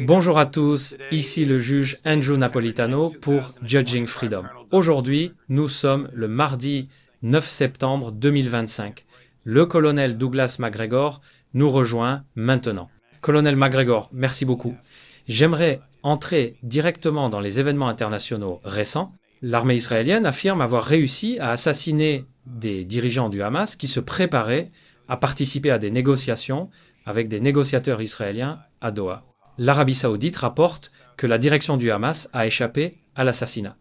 Bonjour à tous, ici le juge Andrew Napolitano pour Judging Freedom. Aujourd'hui, nous sommes le mardi 9 septembre 2025. Le colonel Douglas McGregor nous rejoint maintenant. Colonel McGregor, merci beaucoup. J'aimerais entrer directement dans les événements internationaux récents. L'armée israélienne affirme avoir réussi à assassiner des dirigeants du Hamas qui se préparaient à participer à des négociations avec des négociateurs israéliens à Doha. L'Arabie saoudite rapporte que la direction du Hamas a échappé à l'assassinat.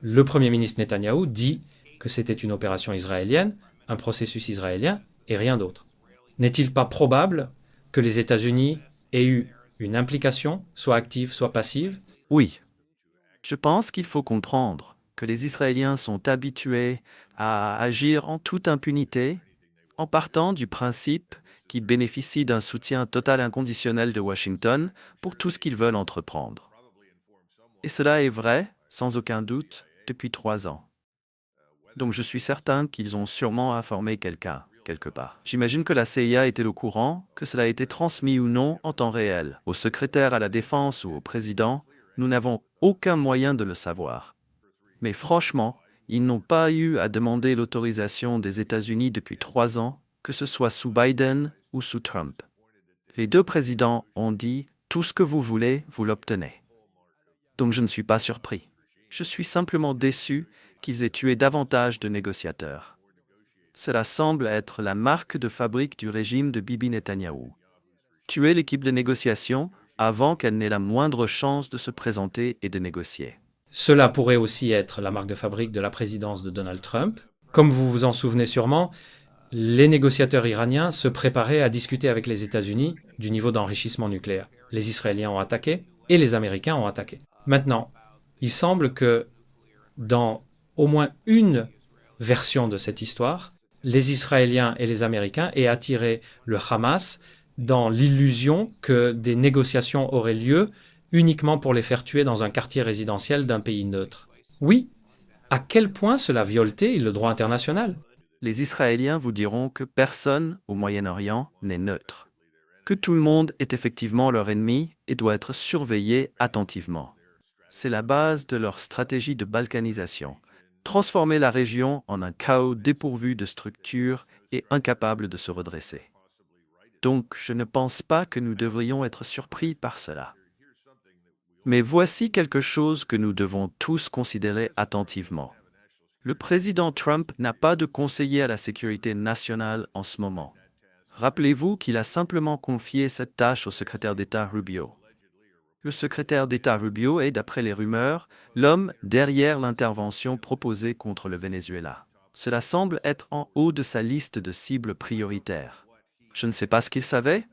Le Premier ministre Netanyahou dit que c'était une opération israélienne, un processus israélien et rien d'autre. N'est-il pas probable que les États-Unis aient eu une implication, soit active, soit passive? Oui, je pense qu'il faut comprendre que les Israéliens sont habitués à agir en toute impunité, en partant du principe qu'ils bénéficient d'un soutien total inconditionnel de Washington pour tout ce qu'ils veulent entreprendre. Et cela est vrai, sans aucun doute, depuis 3 ans. Donc je suis certain qu'ils ont sûrement informé quelqu'un, quelque part. J'imagine que la CIA était au courant, que cela a été transmis ou non en temps réel, au secrétaire à la Défense ou au président. Nous n'avons aucun moyen de le savoir. Mais franchement, ils n'ont pas eu à demander l'autorisation des États-Unis depuis 3 ans, que ce soit sous Biden ou sous Trump. Les deux présidents ont dit « tout ce que vous voulez, vous l'obtenez ». Donc je ne suis pas surpris. Je suis simplement déçu qu'ils aient tué davantage de négociateurs. Cela semble être la marque de fabrique du régime de Bibi Netanyahou. Tuer l'équipe de négociation avant qu'elle n'ait la moindre chance de se présenter et de négocier. Cela pourrait aussi être la marque de fabrique de la présidence de Donald Trump. Comme vous vous en souvenez sûrement, les négociateurs iraniens se préparaient à discuter avec les États-Unis du niveau d'enrichissement nucléaire. Les Israéliens ont attaqué et les Américains ont attaqué. Maintenant, il semble que dans au moins une version de cette histoire, les Israéliens et les Américains aient attiré le Hamas dans l'illusion que des négociations auraient lieu uniquement pour les faire tuer dans un quartier résidentiel d'un pays neutre. Oui, à quel point cela viole-t-il le droit international? Les Israéliens vous diront que personne au Moyen-Orient n'est neutre, que tout le monde est effectivement leur ennemi et doit être surveillé attentivement. C'est la base de leur stratégie de balkanisation. Transformer la région en un chaos dépourvu de structure et incapable de se redresser. Donc, je ne pense pas que nous devrions être surpris par cela. Mais voici quelque chose que nous devons tous considérer attentivement. Le président Trump n'a pas de conseiller à la sécurité nationale en ce moment. Rappelez-vous qu'il a simplement confié cette tâche au secrétaire d'État Rubio. Le secrétaire d'État Rubio est, d'après les rumeurs, l'homme derrière l'intervention proposée contre le Venezuela. Cela semble être en haut de sa liste de cibles prioritaires. Je ne sais pas ce qu'il savait,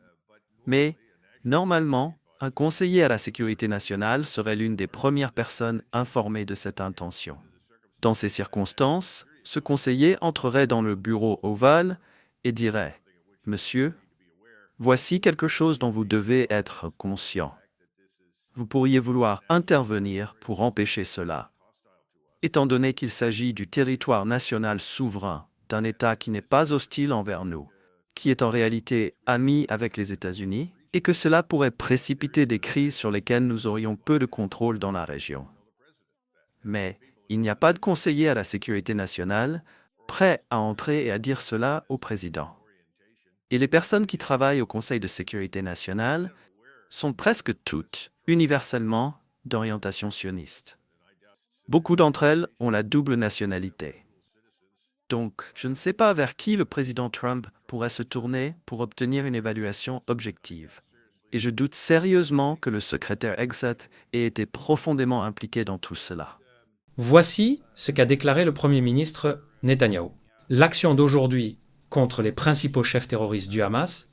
mais normalement, un conseiller à la sécurité nationale serait l'une des premières personnes informées de cette intention. Dans ces circonstances, ce conseiller entrerait dans le bureau ovale et dirait « Monsieur, voici quelque chose dont vous devez être conscient. Vous pourriez vouloir intervenir pour empêcher cela. Étant donné qu'il s'agit du territoire national souverain d'un État qui n'est pas hostile envers nous, qui est en réalité ami avec les États-Unis, et que cela pourrait précipiter des crises sur lesquelles nous aurions peu de contrôle dans la région. Mais il n'y a pas de conseiller à la sécurité nationale prêt à entrer et à dire cela au président. Et les personnes qui travaillent au Conseil de sécurité nationale sont presque toutes, universellement, d'orientation sioniste. Beaucoup d'entre elles ont la double nationalité. Donc, je ne sais pas vers qui le président Trump pourrait se tourner pour obtenir une évaluation objective. Et je doute sérieusement que le secrétaire Exet ait été profondément impliqué dans tout cela. Voici ce qu'a déclaré le Premier ministre Netanyahou. L'action d'aujourd'hui contre les principaux chefs terroristes du Hamas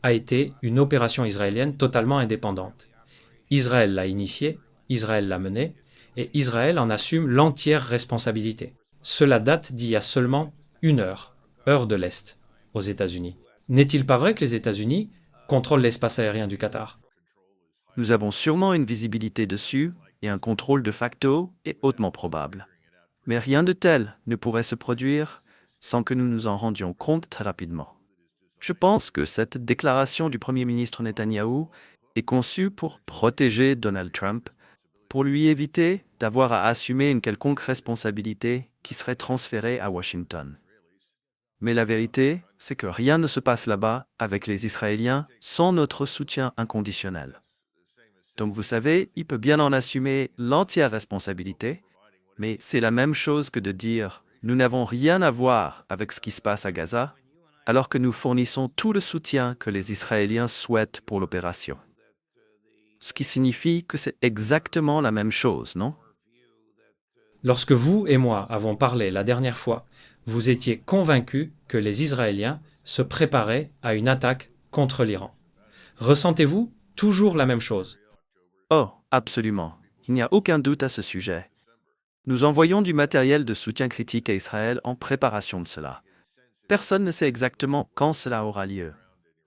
a été une opération israélienne totalement indépendante. Israël l'a initiée, Israël l'a menée, et Israël en assume l'entière responsabilité. Cela date d'il y a seulement 1 heure, heure de l'Est, aux États-Unis. N'est-il pas vrai que les États-Unis contrôlent l'espace aérien du Qatar? Nous avons sûrement une visibilité dessus et un contrôle de facto est hautement probable. Mais rien de tel ne pourrait se produire sans que nous nous en rendions compte très rapidement. Je pense que cette déclaration du Premier ministre Netanyahou est conçue pour protéger Donald Trump, pour lui éviter d'avoir à assumer une quelconque responsabilité qui serait transférée à Washington. Mais la vérité, c'est que rien ne se passe là-bas avec les Israéliens sans notre soutien inconditionnel. Donc vous savez, il peut bien en assumer l'entière responsabilité, mais c'est la même chose que de dire « nous n'avons rien à voir avec ce qui se passe à Gaza », alors que nous fournissons tout le soutien que les Israéliens souhaitent pour l'opération. Ce qui signifie que c'est exactement la même chose, non? Lorsque vous et moi avons parlé la dernière fois, vous étiez convaincus que les Israéliens se préparaient à une attaque contre l'Iran. Ressentez-vous toujours la même chose? Oh, absolument. Il n'y a aucun doute à ce sujet. Nous envoyons du matériel de soutien critique à Israël en préparation de cela. Personne ne sait exactement quand cela aura lieu.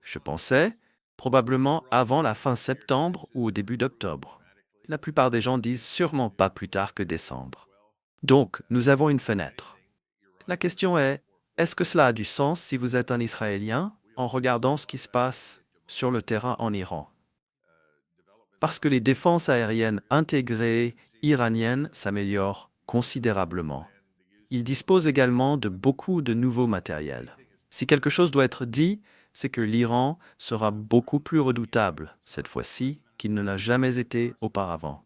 Je pensais, probablement avant la fin septembre ou au début d'octobre. La plupart des gens disent sûrement pas plus tard que décembre. Donc, nous avons une fenêtre. La question est-ce que cela a du sens si vous êtes un Israélien en regardant ce qui se passe sur le terrain en Iran? Parce que les défenses aériennes intégrées iraniennes s'améliorent considérablement. Ils disposent également de beaucoup de nouveaux matériels. Si quelque chose doit être dit, c'est que l'Iran sera beaucoup plus redoutable cette fois-ci qu'il ne l'a jamais été auparavant.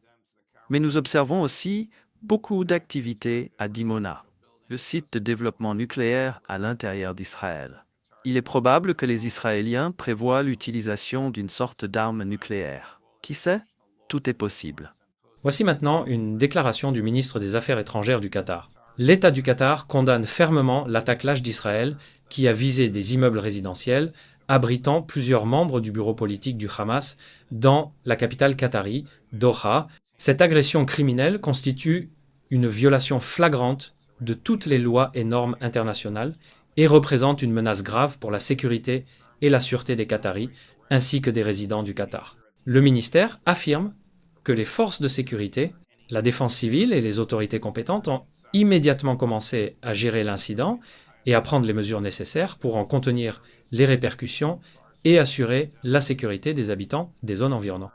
Mais nous observons aussi beaucoup d'activités à Dimona, le site de développement nucléaire à l'intérieur d'Israël. Il est probable que les Israéliens prévoient l'utilisation d'une sorte d'arme nucléaire. Qui sait? Tout est possible. Voici maintenant une déclaration du ministre des Affaires étrangères du Qatar. L'État du Qatar condamne fermement l'attaque lâche d'Israël qui a visé des immeubles résidentiels abritant plusieurs membres du bureau politique du Hamas dans la capitale qatari, Doha. Cette agression criminelle constitue une violation flagrante de toutes les lois et normes internationales et représente une menace grave pour la sécurité et la sûreté des Qataris ainsi que des résidents du Qatar. Le ministère affirme que les forces de sécurité, la défense civile et les autorités compétentes ont immédiatement commencé à gérer l'incident et à prendre les mesures nécessaires pour en contenir les répercussions et assurer la sécurité des habitants des zones environnantes.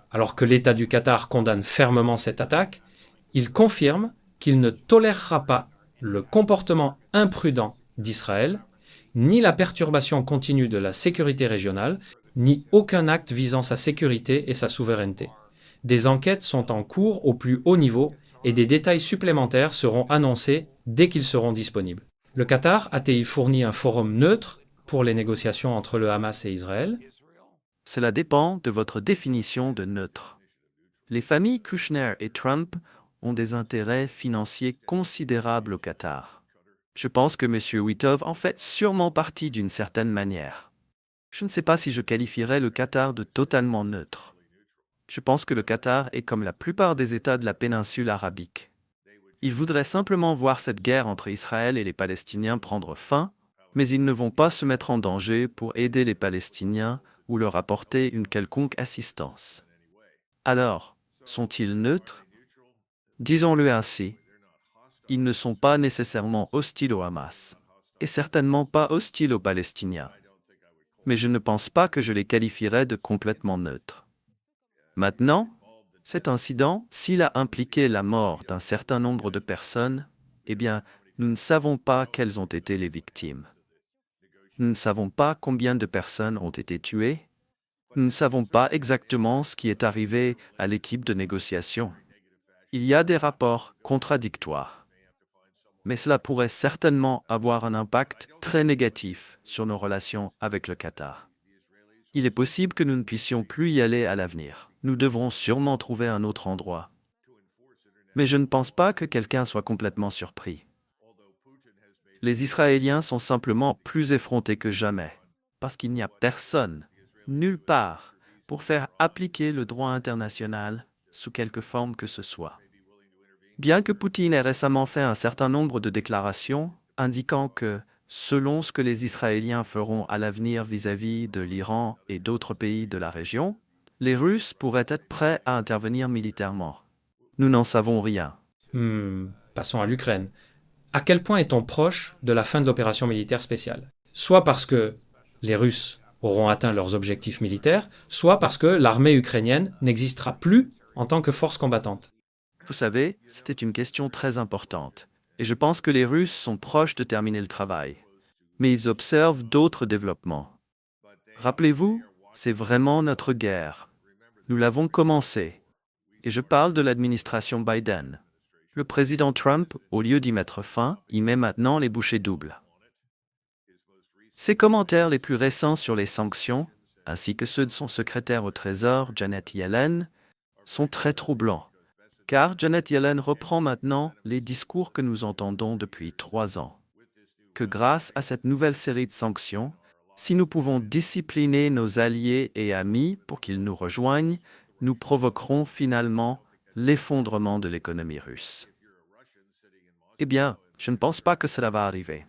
Alors que l'État du Qatar condamne fermement cette attaque, il confirme qu'il ne tolérera pas le comportement imprudent d'Israël, ni la perturbation continue de la sécurité régionale, ni aucun acte visant sa sécurité et sa souveraineté. Des enquêtes sont en cours au plus haut niveau et des détails supplémentaires seront annoncés dès qu'ils seront disponibles. Le Qatar a-t-il fourni un forum neutre pour les négociations entre le Hamas et Israël? Cela dépend de votre définition de neutre. Les familles Kushner et Trump ont des intérêts financiers considérables au Qatar. Je pense que M. Witov en fait sûrement partie d'une certaine manière. Je ne sais pas si je qualifierais le Qatar de totalement neutre. Je pense que le Qatar est comme la plupart des États de la péninsule arabique. Ils voudraient simplement voir cette guerre entre Israël et les Palestiniens prendre fin, mais ils ne vont pas se mettre en danger pour aider les Palestiniens ou leur apporter une quelconque assistance. Alors, sont-ils neutres? Disons-le ainsi, ils ne sont pas nécessairement hostiles au Hamas, et certainement pas hostiles aux Palestiniens. Mais je ne pense pas que je les qualifierais de complètement neutres. Maintenant, cet incident, s'il a impliqué la mort d'un certain nombre de personnes, eh bien, nous ne savons pas quelles ont été les victimes. Nous ne savons pas combien de personnes ont été tuées. Nous ne savons pas exactement ce qui est arrivé à l'équipe de négociation. Il y a des rapports contradictoires. Mais cela pourrait certainement avoir un impact très négatif sur nos relations avec le Qatar. Il est possible que nous ne puissions plus y aller à l'avenir. Nous devrons sûrement trouver un autre endroit. Mais je ne pense pas que quelqu'un soit complètement surpris. Les Israéliens sont simplement plus effrontés que jamais, parce qu'il n'y a personne, nulle part, pour faire appliquer le droit international sous quelque forme que ce soit. Bien que Poutine ait récemment fait un certain nombre de déclarations indiquant que, selon ce que les Israéliens feront à l'avenir vis-à-vis de l'Iran et d'autres pays de la région, les Russes pourraient être prêts à intervenir militairement. Nous n'en savons rien. Passons à l'Ukraine. À quel point est-on proche de la fin de l'opération militaire spéciale? Soit parce que les Russes auront atteint leurs objectifs militaires, soit parce que l'armée ukrainienne n'existera plus en tant que force combattante. Vous savez, c'était une question très importante. Et je pense que les Russes sont proches de terminer le travail. Mais ils observent d'autres développements. Rappelez-vous, c'est vraiment notre guerre. Nous l'avons commencée. Et je parle de l'administration Biden. Le président Trump, au lieu d'y mettre fin, y met maintenant les bouchées doubles. Ses commentaires les plus récents sur les sanctions, ainsi que ceux de son secrétaire au Trésor, Janet Yellen, sont très troublants. Car Janet Yellen reprend maintenant les discours que nous entendons depuis 3 ans. Que grâce à cette nouvelle série de sanctions, si nous pouvons discipliner nos alliés et amis pour qu'ils nous rejoignent, nous provoquerons finalement l'effondrement de l'économie russe. Eh bien, je ne pense pas que cela va arriver.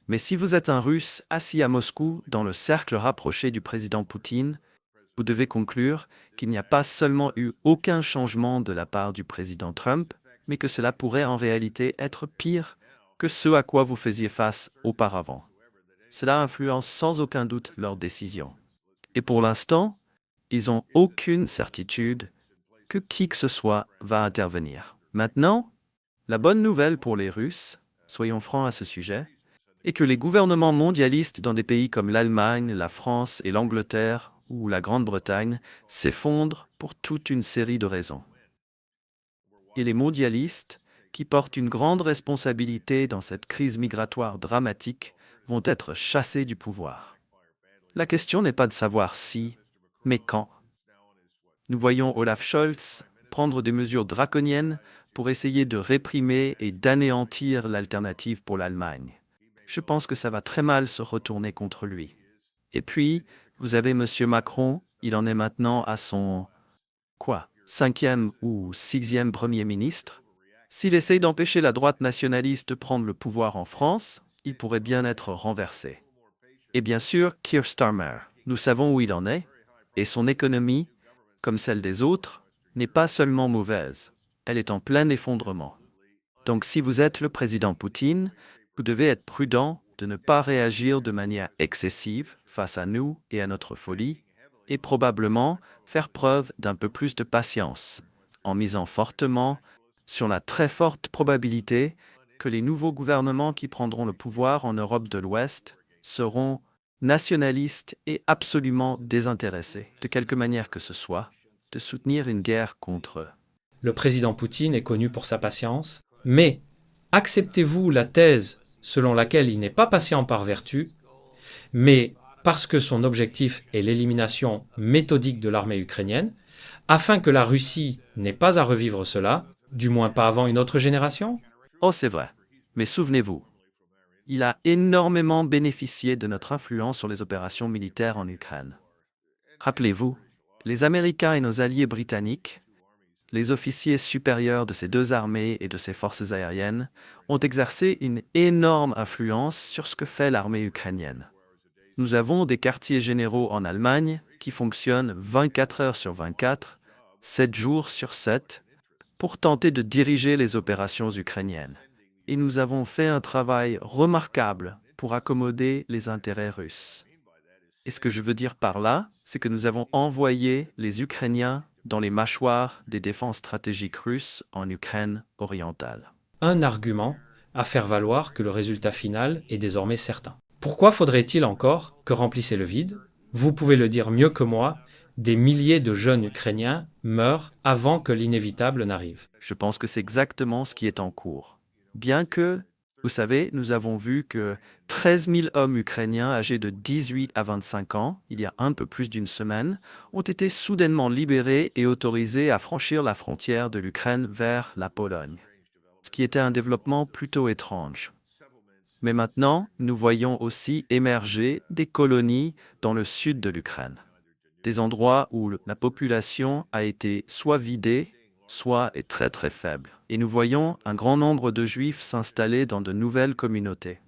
Mais si vous êtes un Russe assis à Moscou dans le cercle rapproché du président Poutine, vous devez conclure qu'il n'y a pas seulement eu aucun changement de la part du président Trump, mais que cela pourrait en réalité être pire que ce à quoi vous faisiez face auparavant. Cela influence sans aucun doute leurs décisions. Et pour l'instant, ils n'ont aucune certitude que qui que ce soit va intervenir. Maintenant, la bonne nouvelle pour les Russes, soyons francs à ce sujet, est que les gouvernements mondialistes dans des pays comme l'Allemagne, la France et l'Angleterre ou la Grande-Bretagne s'effondrent pour toute une série de raisons. Et les mondialistes, qui portent une grande responsabilité dans cette crise migratoire dramatique, vont être chassés du pouvoir. La question n'est pas de savoir si, mais quand. Nous voyons Olaf Scholz prendre des mesures draconiennes pour essayer de réprimer et d'anéantir l'alternative pour l'Allemagne. Je pense que ça va très mal se retourner contre lui. Et puis, vous avez M. Macron, il en est maintenant à son, 5e ou 6e Premier ministre. S'il essaye d'empêcher la droite nationaliste de prendre le pouvoir en France, il pourrait bien être renversé. Et bien sûr, Keir Starmer, nous savons où il en est, et son économie, comme celle des autres, n'est pas seulement mauvaise, elle est en plein effondrement. Donc si vous êtes le président Poutine, vous devez être prudent de ne pas réagir de manière excessive face à nous et à notre folie, et probablement faire preuve d'un peu plus de patience, en misant fortement sur la très forte probabilité que les nouveaux gouvernements qui prendront le pouvoir en Europe de l'Ouest seront nationalistes et absolument désintéressés, de quelque manière que ce soit, de soutenir une guerre contre eux. Le président Poutine est connu pour sa patience, mais acceptez-vous la thèse selon laquelle il n'est pas patient par vertu, mais parce que son objectif est l'élimination méthodique de l'armée ukrainienne, afin que la Russie n'ait pas à revivre cela, du moins pas avant une autre génération? Oh, c'est vrai. Mais souvenez-vous, il a énormément bénéficié de notre influence sur les opérations militaires en Ukraine. Rappelez-vous, les Américains et nos alliés britanniques, les officiers supérieurs de ces deux armées et de ces forces aériennes, ont exercé une énorme influence sur ce que fait l'armée ukrainienne. Nous avons des quartiers généraux en Allemagne qui fonctionnent 24 heures sur 24, 7 jours sur 7, pour tenter de diriger les opérations ukrainiennes. Et nous avons fait un travail remarquable pour accommoder les intérêts russes. Et ce que je veux dire par là, c'est que nous avons envoyé les Ukrainiens dans les mâchoires des défenses stratégiques russes en Ukraine orientale. Un argument à faire valoir que le résultat final est désormais certain. Pourquoi faudrait-il encore que remplissez le vide? Vous pouvez le dire mieux que moi, des milliers de jeunes Ukrainiens meurent avant que l'inévitable n'arrive. Je pense que c'est exactement ce qui est en cours. Bien que, vous savez, nous avons vu que 13 000 hommes ukrainiens âgés de 18 à 25 ans, il y a un peu plus d'une semaine, ont été soudainement libérés et autorisés à franchir la frontière de l'Ukraine vers la Pologne, ce qui était un développement plutôt étrange. Mais maintenant, nous voyons aussi émerger des colonies dans le sud de l'Ukraine, des endroits où la population a été soit vidée, soit est très très faible. Et nous voyons un grand nombre de Juifs s'installer dans de nouvelles communautés.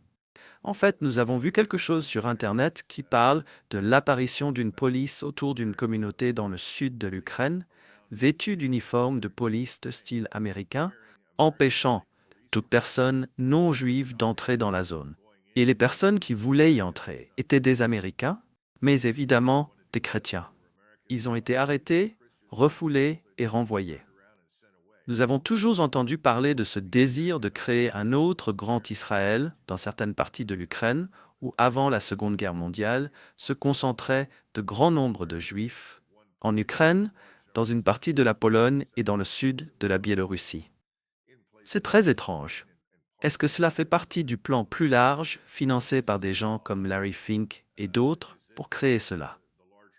En fait, nous avons vu quelque chose sur Internet qui parle de l'apparition d'une police autour d'une communauté dans le sud de l'Ukraine, vêtue d'uniformes de police de style américain, empêchant toute personne non juive d'entrer dans la zone. Et les personnes qui voulaient y entrer étaient des Américains, mais évidemment des chrétiens. Ils ont été arrêtés, refoulés et renvoyés. Nous avons toujours entendu parler de ce désir de créer un autre grand Israël dans certaines parties de l'Ukraine où, avant la Seconde Guerre mondiale, se concentraient de grands nombres de Juifs, en Ukraine, dans une partie de la Pologne et dans le sud de la Biélorussie. C'est très étrange. Est-ce que cela fait partie du plan plus large, financé par des gens comme Larry Fink et d'autres, pour créer cela?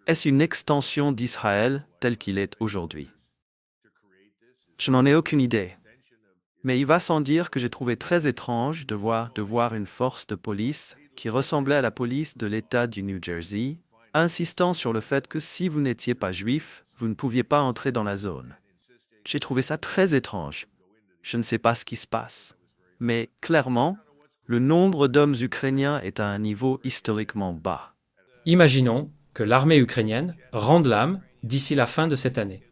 Est-ce une extension d'Israël tel qu'il est aujourd'hui? Je n'en ai aucune idée. Mais il va sans dire que j'ai trouvé très étrange de voir une force de police qui ressemblait à la police de l'État du New Jersey, insistant sur le fait que si vous n'étiez pas juif, vous ne pouviez pas entrer dans la zone. J'ai trouvé ça très étrange. Je ne sais pas ce qui se passe. Mais clairement, le nombre d'hommes ukrainiens est à un niveau historiquement bas. Imaginons que l'armée ukrainienne rende l'âme d'ici la fin de cette année.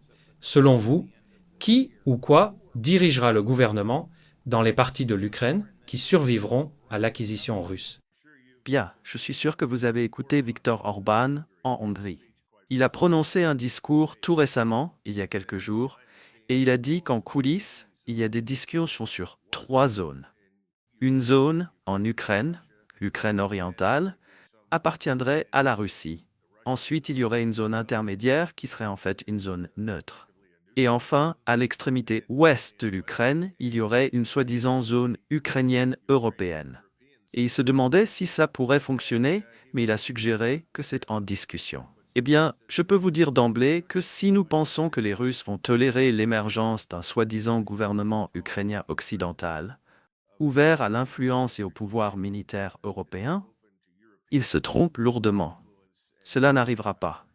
Selon vous, qui ou quoi dirigera le gouvernement dans les parties de l'Ukraine qui survivront à l'acquisition russe? Bien, je suis sûr que vous avez écouté Viktor Orban en Hongrie. Il a prononcé un discours tout récemment, il y a quelques jours, et il a dit qu'en coulisses, il y a des discussions sur 3 zones. Une zone en Ukraine, l'Ukraine orientale, appartiendrait à la Russie. Ensuite, il y aurait une zone intermédiaire qui serait en fait une zone neutre. Et enfin, à l'extrémité ouest de l'Ukraine, il y aurait une soi-disant zone ukrainienne européenne. Et il se demandait si ça pourrait fonctionner, mais il a suggéré que c'est en discussion. Eh bien, je peux vous dire d'emblée que si nous pensons que les Russes vont tolérer l'émergence d'un soi-disant gouvernement ukrainien occidental, ouvert à l'influence et au pouvoir militaire européen, ils se trompent lourdement. Cela n'arrivera pas.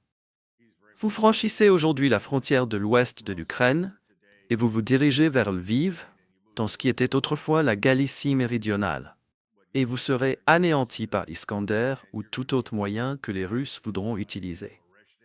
Vous franchissez aujourd'hui la frontière de l'ouest de l'Ukraine et vous vous dirigez vers Lviv, dans ce qui était autrefois la Galicie méridionale. Et vous serez anéanti par Iskander ou tout autre moyen que les Russes voudront utiliser.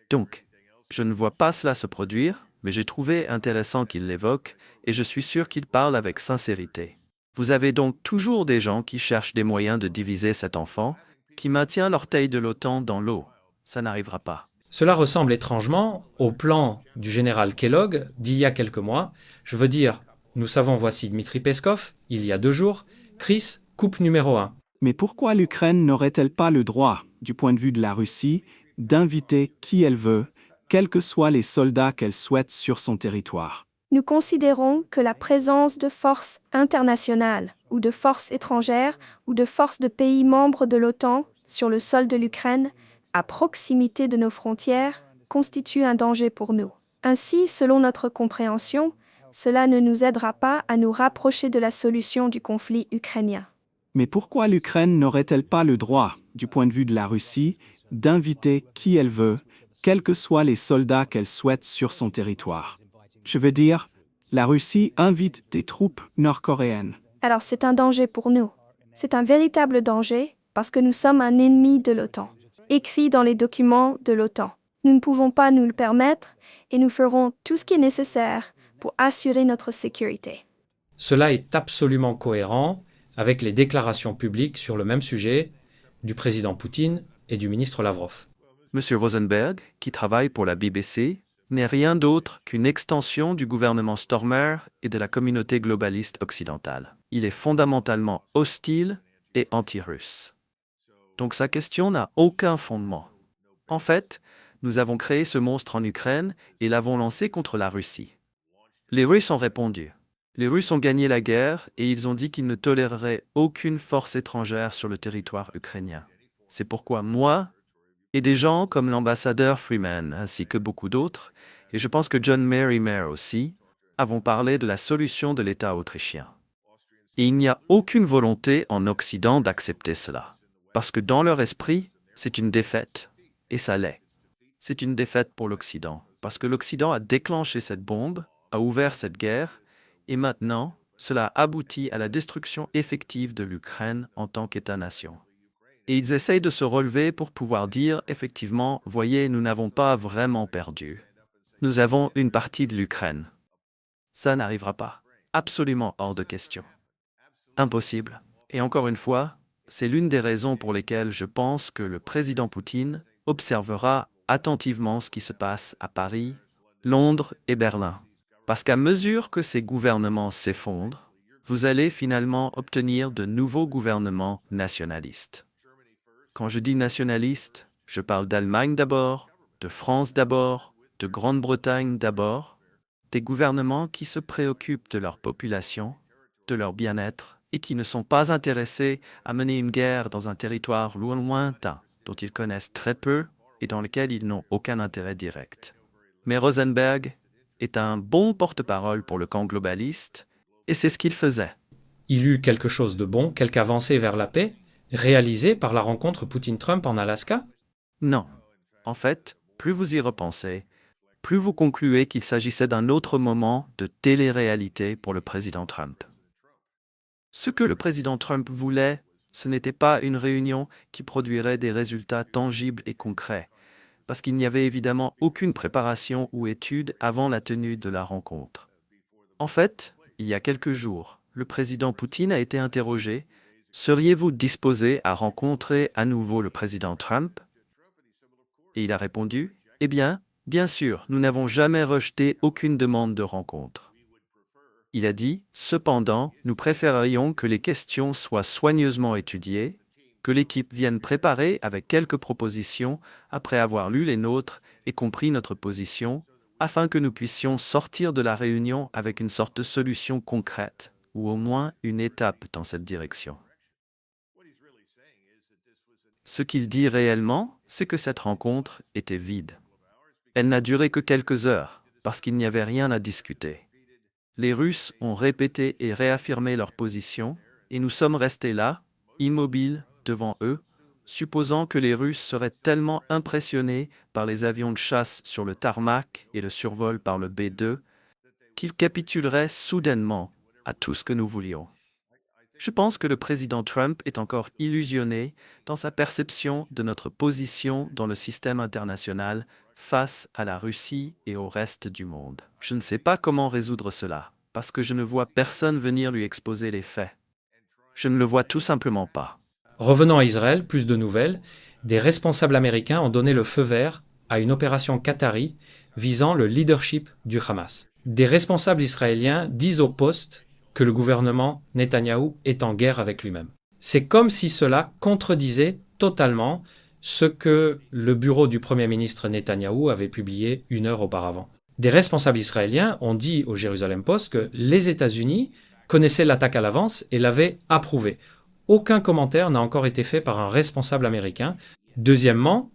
Donc, je ne vois pas cela se produire, mais j'ai trouvé intéressant qu'il l'évoque et je suis sûr qu'il parle avec sincérité. Vous avez donc toujours des gens qui cherchent des moyens de diviser cet enfant, qui maintient l'orteil de l'OTAN dans l'eau. Ça n'arrivera pas. Cela ressemble étrangement au plan du général Kellogg d'il y a quelques mois. Je veux dire, nous savons, voici Dmitri Peskov, il y a 2 jours, Chris, coupe numéro 1. Mais pourquoi l'Ukraine n'aurait-elle pas le droit, du point de vue de la Russie, d'inviter qui elle veut, quels que soient les soldats qu'elle souhaite sur son territoire? Nous considérons que la présence de forces internationales ou de forces étrangères ou de forces de pays membres de l'OTAN sur le sol de l'Ukraine, à proximité de nos frontières, constitue un danger pour nous. Ainsi, selon notre compréhension, cela ne nous aidera pas à nous rapprocher de la solution du conflit ukrainien. Mais pourquoi l'Ukraine n'aurait-elle pas le droit, du point de vue de la Russie, d'inviter qui elle veut, quels que soient les soldats qu'elle souhaite sur son territoire? Je veux dire, la Russie invite des troupes nord-coréennes. Alors c'est un danger pour nous. C'est un véritable danger parce que nous sommes un ennemi de l'OTAN, écrit dans les documents de l'OTAN. Nous ne pouvons pas nous le permettre et nous ferons tout ce qui est nécessaire pour assurer notre sécurité. Cela est absolument cohérent avec les déclarations publiques sur le même sujet du président Poutine et du ministre Lavrov. M. Rosenberg, qui travaille pour la BBC, n'est rien d'autre qu'une extension du gouvernement Stormer et de la communauté globaliste occidentale. Il est fondamentalement hostile et anti-russe. Donc sa question n'a aucun fondement. En fait, nous avons créé ce monstre en Ukraine et l'avons lancé contre la Russie. Les Russes ont répondu. Les Russes ont gagné la guerre et ils ont dit qu'ils ne toléreraient aucune force étrangère sur le territoire ukrainien. C'est pourquoi moi, et des gens comme l'ambassadeur Freeman, ainsi que beaucoup d'autres, et je pense que John Mayer aussi, avons parlé de la solution de l'État autrichien. Et il n'y a aucune volonté en Occident d'accepter cela. Parce que dans leur esprit, c'est une défaite. Et ça l'est. C'est une défaite pour l'Occident. Parce que l'Occident a déclenché cette bombe, a ouvert cette guerre, et maintenant, cela aboutit à la destruction effective de l'Ukraine en tant qu'État-nation. Et ils essayent de se relever pour pouvoir dire, effectivement, voyez, nous n'avons pas vraiment perdu. Nous avons une partie de l'Ukraine. Ça n'arrivera pas. Absolument hors de question. Impossible. Et encore une fois, c'est l'une des raisons pour lesquelles je pense que le président Poutine observera attentivement ce qui se passe à Paris, Londres et Berlin. Parce qu'à mesure que ces gouvernements s'effondrent, vous allez finalement obtenir de nouveaux gouvernements nationalistes. Quand je dis nationalistes, je parle d'Allemagne d'abord, de France d'abord, de Grande-Bretagne d'abord, des gouvernements qui se préoccupent de leur population, de leur bien-être, et qui ne sont pas intéressés à mener une guerre dans un territoire lointain, dont ils connaissent très peu et dans lequel ils n'ont aucun intérêt direct. Mais Rosenberg est un bon porte-parole pour le camp globaliste, et c'est ce qu'il faisait. Il eut quelque chose de bon, quelque avancée vers la paix, réalisée par la rencontre Poutine-Trump en Alaska? Non. En fait, plus vous y repensez, plus vous concluez qu'il s'agissait d'un autre moment de télé-réalité pour le président Trump. Ce que le président Trump voulait, ce n'était pas une réunion qui produirait des résultats tangibles et concrets, parce qu'il n'y avait évidemment aucune préparation ou étude avant la tenue de la rencontre. En fait, il y a quelques jours, le président Poutine a été interrogé « Seriez-vous disposé à rencontrer à nouveau le président Trump ?» Et il a répondu « Eh bien, bien sûr, nous n'avons jamais rejeté aucune demande de rencontre. » Il a dit « Cependant, nous préférerions que les questions soient soigneusement étudiées, que l'équipe vienne préparée avec quelques propositions après avoir lu les nôtres et compris notre position, afin que nous puissions sortir de la réunion avec une sorte de solution concrète, ou au moins une étape dans cette direction. » Ce qu'il dit réellement, c'est que cette rencontre était vide. Elle n'a duré que quelques heures, parce qu'il n'y avait rien à discuter. Les Russes ont répété et réaffirmé leur position, et nous sommes restés là, immobiles, devant eux, supposant que les Russes seraient tellement impressionnés par les avions de chasse sur le tarmac et le survol par le B-2, qu'ils capituleraient soudainement à tout ce que nous voulions. Je pense que le président Trump est encore illusionné dans sa perception de notre position dans le système international face à la Russie et au reste du monde. Je ne sais pas comment résoudre cela, parce que je ne vois personne venir lui exposer les faits. Je ne le vois tout simplement pas. Revenons à Israël, plus de nouvelles. Des responsables américains ont donné le feu vert à une opération qatari visant le leadership du Hamas. Des responsables israéliens disent au Post que le gouvernement Netanyahou est en guerre avec lui-même. C'est comme si cela contredisait totalement ce que le bureau du Premier ministre Netanyahou avait publié une heure auparavant. Des responsables israéliens ont dit au Jerusalem Post que les États-Unis connaissaient l'attaque à l'avance et l'avaient approuvée. Aucun commentaire n'a encore été fait par un responsable américain. Deuxièmement,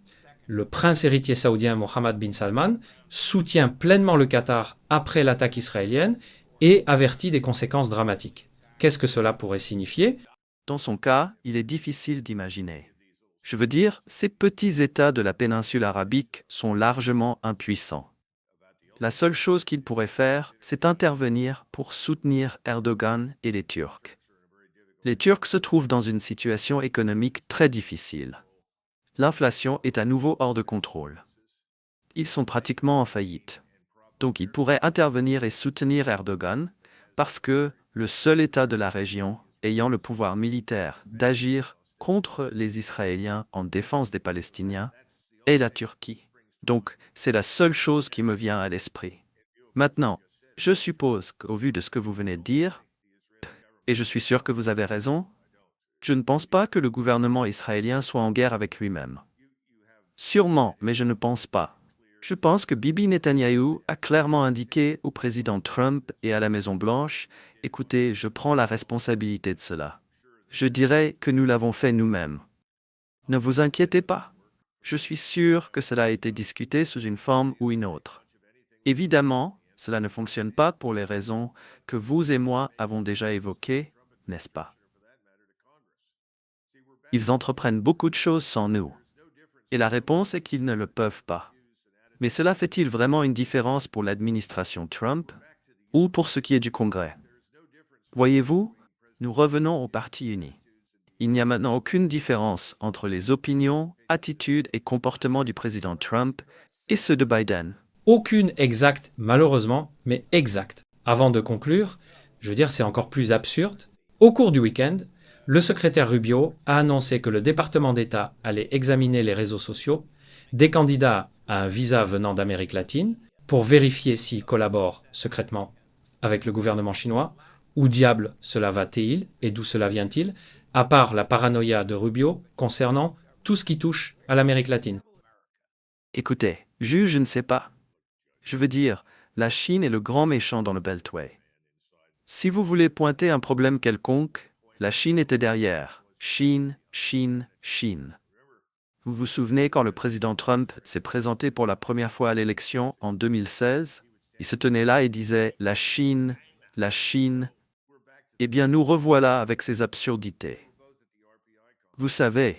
le prince héritier saoudien Mohammed bin Salman soutient pleinement le Qatar après l'attaque israélienne et avertit des conséquences dramatiques. Qu'est-ce que cela pourrait signifier? Dans son cas, il est difficile d'imaginer. Je veux dire, ces petits États de la péninsule arabique sont largement impuissants. La seule chose qu'ils pourraient faire, c'est intervenir pour soutenir Erdogan et les Turcs. Les Turcs se trouvent dans une situation économique très difficile. L'inflation est à nouveau hors de contrôle. Ils sont pratiquement en faillite. Donc ils pourraient intervenir et soutenir Erdogan, parce que le seul État de la région ayant le pouvoir militaire d'agir contre les Israéliens en défense des Palestiniens est la Turquie. Donc c'est la seule chose qui me vient à l'esprit. Maintenant, je suppose qu'au vu de ce que vous venez de dire, et je suis sûr que vous avez raison, je ne pense pas que le gouvernement israélien soit en guerre avec lui-même. Sûrement, mais je ne pense pas. Je pense que Bibi Netanyahou a clairement indiqué au président Trump et à la Maison-Blanche « Écoutez, je prends la responsabilité de cela. Je dirais que nous l'avons fait nous-mêmes. Ne vous inquiétez pas. Je suis sûr que cela a été discuté sous une forme ou une autre. Évidemment, cela ne fonctionne pas pour les raisons que vous et moi avons déjà évoquées, n'est-ce pas? Ils entreprennent beaucoup de choses sans nous. Et la réponse est qu'ils ne le peuvent pas. Mais cela fait-il vraiment une différence pour l'administration Trump ou pour ce qui est du Congrès? Voyez-vous, nous revenons au Parti uni. Il n'y a maintenant aucune différence entre les opinions, attitudes et comportements du président Trump et ceux de Biden. Aucune exacte, malheureusement, mais exacte. Avant de conclure, je veux dire, c'est encore plus absurde. Au cours du week-end, le secrétaire Rubio a annoncé que le département d'État allait examiner les réseaux sociaux, des candidats à un visa venant d'Amérique latine pour vérifier s'ils collaborent secrètement avec le gouvernement chinois. Où diable cela va-t-il et d'où cela vient-il, à part la paranoïa de Rubio concernant tout ce qui touche à l'Amérique latine? Écoutez, je ne sais pas. Je veux dire, la Chine est le grand méchant dans le Beltway. Si vous voulez pointer un problème quelconque, la Chine était derrière. Chine, Chine, Chine. Vous vous souvenez quand le président Trump s'est présenté pour la première fois à l'élection en 2016? Il se tenait là et disait « La Chine, la Chine ». Eh bien, nous revoilà avec ces absurdités. Vous savez,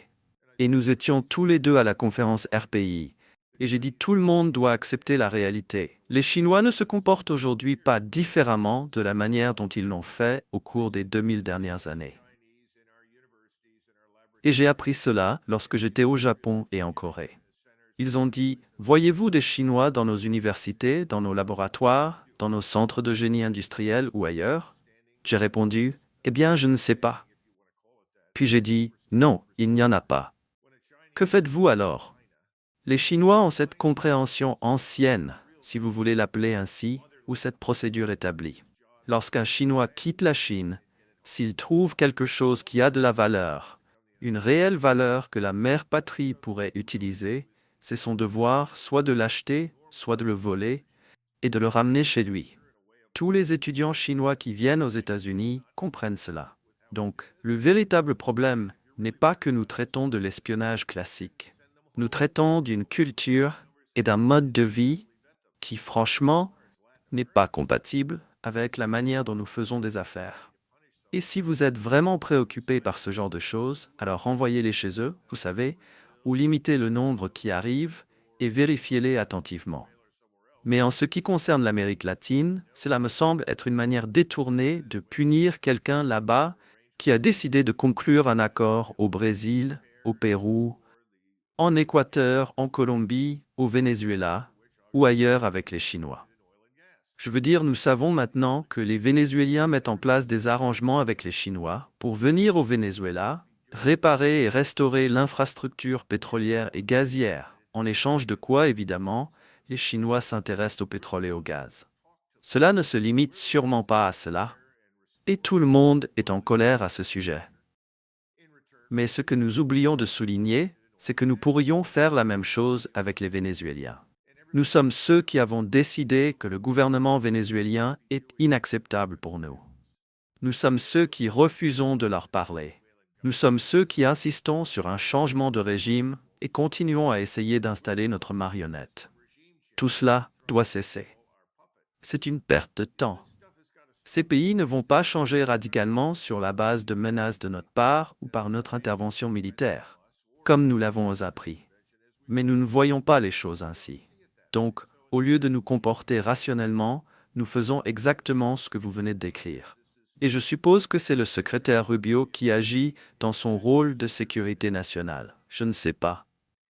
et nous étions tous les deux à la conférence RPI, et j'ai dit tout le monde doit accepter la réalité. Les Chinois ne se comportent aujourd'hui pas différemment de la manière dont ils l'ont fait au cours des 2000 dernières années. Et j'ai appris cela lorsque j'étais au Japon et en Corée. Ils ont dit « Voyez-vous des Chinois dans nos universités, dans nos laboratoires, dans nos centres de génie industriel ou ailleurs ?» J'ai répondu « Eh bien, je ne sais pas. » Puis j'ai dit « Non, il n'y en a pas. » Que faites-vous alors? Les Chinois ont cette compréhension ancienne, si vous voulez l'appeler ainsi, ou cette procédure établie. Lorsqu'un Chinois quitte la Chine, s'il trouve quelque chose qui a de la valeur, une réelle valeur que la mère patrie pourrait utiliser, c'est son devoir soit de l'acheter, soit de le voler, et de le ramener chez lui. Tous les étudiants chinois qui viennent aux États-Unis comprennent cela. Donc, le véritable problème n'est pas que nous traitons de l'espionnage classique. Nous traitons d'une culture et d'un mode de vie qui, franchement, n'est pas compatible avec la manière dont nous faisons des affaires. Et si vous êtes vraiment préoccupé par ce genre de choses, alors renvoyez-les chez eux, vous savez, ou limitez le nombre qui arrivent et vérifiez-les attentivement. Mais en ce qui concerne l'Amérique latine, cela me semble être une manière détournée de punir quelqu'un là-bas qui a décidé de conclure un accord au Brésil, au Pérou, en Équateur, en Colombie, au Venezuela ou ailleurs avec les Chinois. Je veux dire, nous savons maintenant que les Vénézuéliens mettent en place des arrangements avec les Chinois pour venir au Venezuela, réparer et restaurer l'infrastructure pétrolière et gazière, en échange de quoi, évidemment, les Chinois s'intéressent au pétrole et au gaz. Cela ne se limite sûrement pas à cela, et tout le monde est en colère à ce sujet. Mais ce que nous oublions de souligner, c'est que nous pourrions faire la même chose avec les Vénézuéliens. Nous sommes ceux qui avons décidé que le gouvernement vénézuélien est inacceptable pour nous. Nous sommes ceux qui refusons de leur parler. Nous sommes ceux qui insistons sur un changement de régime et continuons à essayer d'installer notre marionnette. Tout cela doit cesser. C'est une perte de temps. Ces pays ne vont pas changer radicalement sur la base de menaces de notre part ou par notre intervention militaire, comme nous l'avons appris. Mais nous ne voyons pas les choses ainsi. Donc, au lieu de nous comporter rationnellement, nous faisons exactement ce que vous venez de décrire. Et je suppose que c'est le secrétaire Rubio qui agit dans son rôle de sécurité nationale. Je ne sais pas.